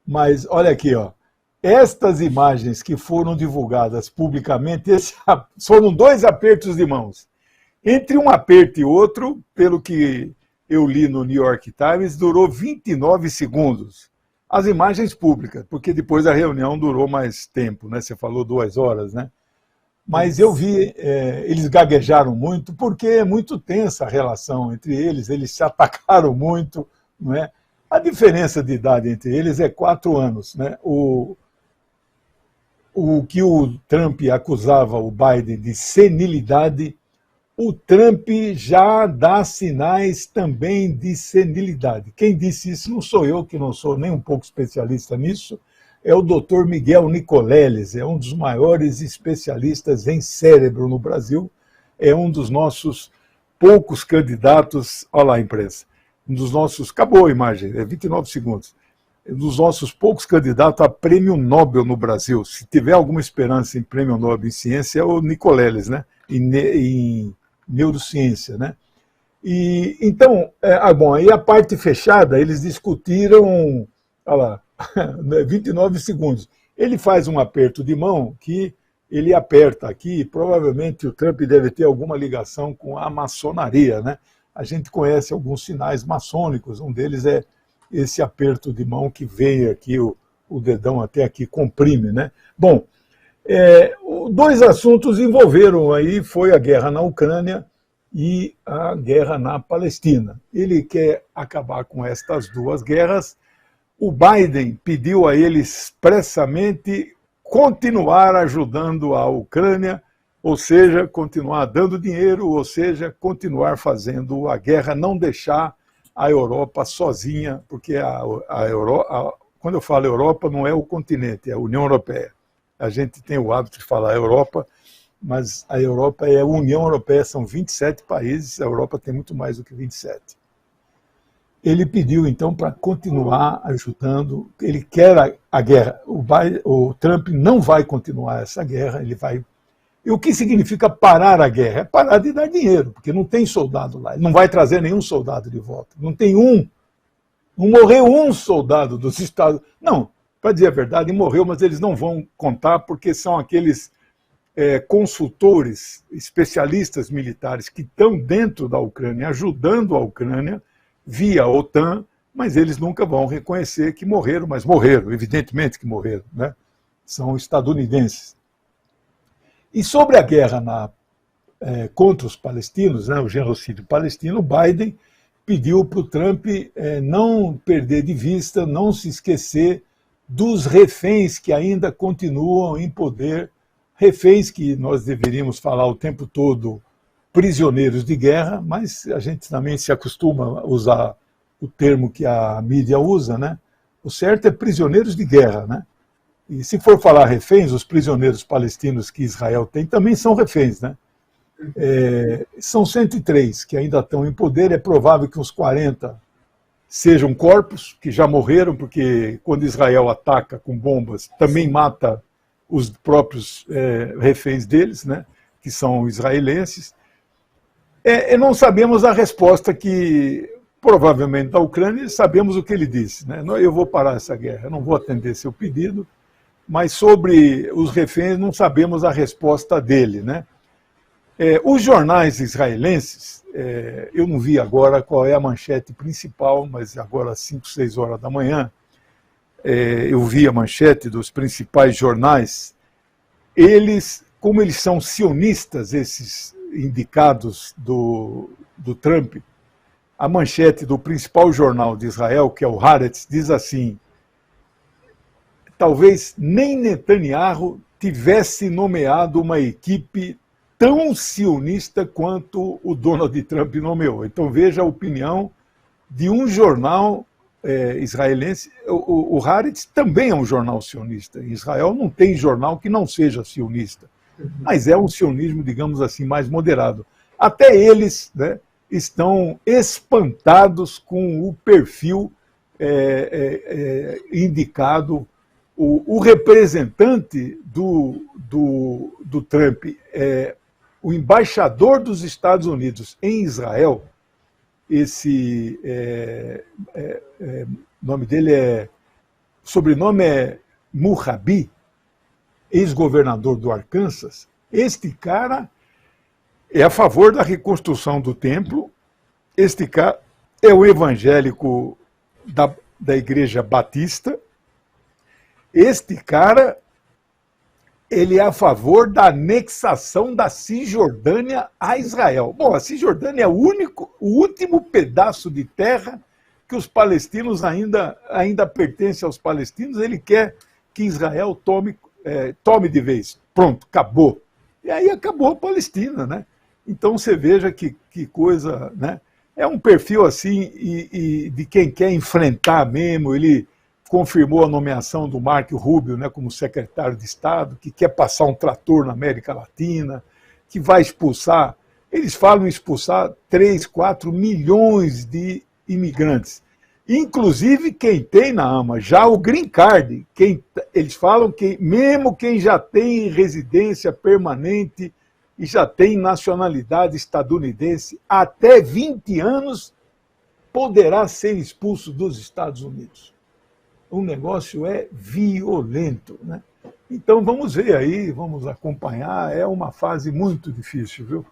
Mas olha aqui, ó. Estas imagens que foram divulgadas publicamente foram dois apertos de mãos. Entre um aperto e outro, pelo que eu li no New York Times, durou 29 segundos. As imagens públicas, porque depois a reunião durou mais tempo, né? Você falou 2 horas, né? Mas eu vi, eles gaguejaram muito, porque é muito tensa a relação entre eles se atacaram muito, não é? A diferença de idade entre eles é 4 anos, né? O que o Trump acusava o Biden de senilidade, o Trump já dá sinais também de senilidade. Quem disse isso não sou eu, que não sou nem um pouco especialista nisso, é o Dr. Miguel Nicoleles, é um dos maiores especialistas em cérebro no Brasil, é um dos nossos poucos candidatos, olha lá a imprensa, um dos nossos, acabou a imagem, é 29 segundos, um dos nossos poucos candidatos a prêmio Nobel no Brasil. Se tiver alguma esperança em prêmio Nobel em ciência, é o Nicoleles, né? Em neurociência, né? E então, bom, aí a parte fechada, eles discutiram, olha lá, 29 segundos. Ele faz um aperto de mão que ele aperta aqui, provavelmente o Trump deve ter alguma ligação com a maçonaria, né? A gente conhece alguns sinais maçônicos, um deles é esse aperto de mão que vem aqui, o dedão até aqui comprime, né? Bom, dois assuntos envolveram aí, foi a guerra na Ucrânia e a guerra na Palestina. Ele quer acabar com estas duas guerras. O Biden pediu a ele expressamente continuar ajudando a Ucrânia, ou seja, continuar dando dinheiro, ou seja, continuar fazendo a guerra, não deixar a Europa sozinha, porque quando eu falo Europa, não é o continente, é a União Europeia. A gente tem o hábito de falar Europa, mas a Europa é a União Europeia, são 27 países, a Europa tem muito mais do que 27. Ele pediu, então, para continuar ajudando, ele quer a guerra. O Trump não vai continuar essa guerra, ele vai... E o que significa parar a guerra? É parar de dar dinheiro, porque não tem soldado lá, ele não vai trazer nenhum soldado de volta, não tem não morreu um soldado dos Estados Unidos. Não, para dizer a verdade, morreu, mas eles não vão contar, porque são aqueles consultores, especialistas militares que estão dentro da Ucrânia, ajudando a Ucrânia, via OTAN, mas eles nunca vão reconhecer que morreram, mas morreram, evidentemente que morreram, né? São estadunidenses. E sobre a guerra contra os palestinos, né, o genocídio palestino, o Biden pediu para o Trump não perder de vista, não se esquecer dos reféns que ainda continuam em poder, reféns que nós deveríamos falar o tempo todo prisioneiros de guerra, mas a gente também se acostuma a usar o termo que a mídia usa, né? O certo é prisioneiros de guerra, né? E se for falar reféns, os prisioneiros palestinos que Israel tem também são reféns, né? São 103 que ainda estão em poder, é provável que uns 40 sejam corpos, que já morreram, porque quando Israel ataca com bombas, também mata os próprios reféns deles, né? Que são israelenses. Não sabemos a resposta que, provavelmente, da Ucrânia, sabemos o que ele disse, né? Eu vou parar essa guerra, eu não vou atender seu pedido, mas sobre os reféns não sabemos a resposta dele, né? Os jornais israelenses, eu não vi agora qual é a manchete principal, mas agora às 5, 6 horas da manhã, eu vi a manchete dos principais jornais. Como eles são sionistas, esses indicados do Trump, a manchete do principal jornal de Israel, que é o Haaretz, diz assim: talvez nem Netanyahu tivesse nomeado uma equipe tão sionista quanto o Donald Trump nomeou. Então veja a opinião de um jornal israelense. O Haaretz também é um jornal sionista. Em Israel não tem jornal que não seja sionista, mas é um sionismo, digamos assim, mais moderado. Até eles, né, estão espantados com o perfil indicado. O representante do Trump, o embaixador dos Estados Unidos em Israel, o nome dele é o sobrenome é Murrabi, ex-governador do Arkansas. Este cara é a favor da reconstrução do templo. Este cara é o evangélico da Igreja Batista. Este cara, ele é a favor da anexação da Cisjordânia a Israel. Bom, a Cisjordânia é o último pedaço de terra que os palestinos ainda pertence aos palestinos. Ele quer que Israel tome de vez. Pronto, acabou. E aí acabou a Palestina, né? Então você veja que coisa, né? É um perfil assim e de quem quer enfrentar mesmo. Ele confirmou a nomeação do Marco Rubio, né, como secretário de Estado, que quer passar um trator na América Latina, que vai expulsar, eles falam em expulsar 3, 4 milhões de imigrantes. Inclusive quem tem na AMA já o green card, eles falam que mesmo quem já tem residência permanente e já tem nacionalidade estadunidense, até 20 anos poderá ser expulso dos Estados Unidos. O negócio é violento, né? Então vamos ver aí, vamos acompanhar, é uma fase muito difícil, viu?